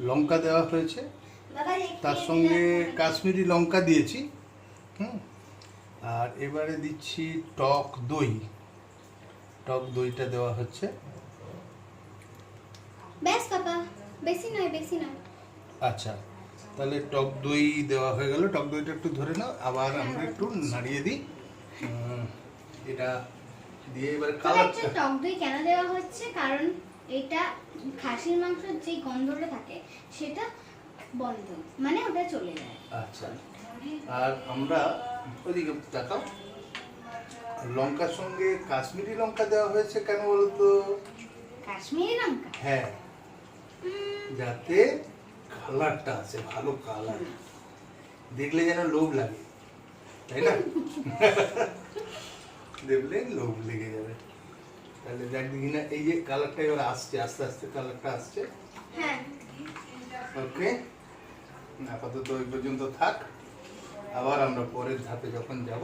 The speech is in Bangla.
লঙ্কা দেওয়া হয়েছে, তার সঙ্গে কাশ্মীরি লঙ্কা দিয়েছি। আর এবারে দিচ্ছি টক দই। টক দইটা দেওয়া হচ্ছে। ব্যাস বাবা, বেশি নয় বেশি নয়। আচ্ছা, তাহলে টক দই দেওয়া হয়ে গেল। টক দইটা একটু ধরে নাও, আবার আমরা একটু নাড়িয়ে দিই। এটা দিয়ে এবার কালারটা। টক দই কেন দেওয়া হচ্ছে, কারণ এটা খাসির মাংসের যে গন্ধটা থাকে সেটা বন্ধ, মানে ওটা চলে যায়। আচ্ছা, আর আমরা ওইদিকে তাকাও, লঙ্কার সঙ্গে কাশ্মীরি লঙ্কা দেওয়া হয়েছে কেন বলতো? কাশ্মীরি লঙ্কা, হ্যাঁ, যাতে কালারটা আছে, ভালো কালার, দেখলে যেন লোভ লাগে, তাই না? দেখলে লোভ লেগে যাবে। তাহলে দেখ দেখি না, এই যে কালারটা এবার আসছে, আস্তে আস্তে কালারটা আসছে। হ্যাঁ ওকে, আপাতত ওই পর্যন্ত থাক, আবার আমরা পরের ধাপে যখন যাব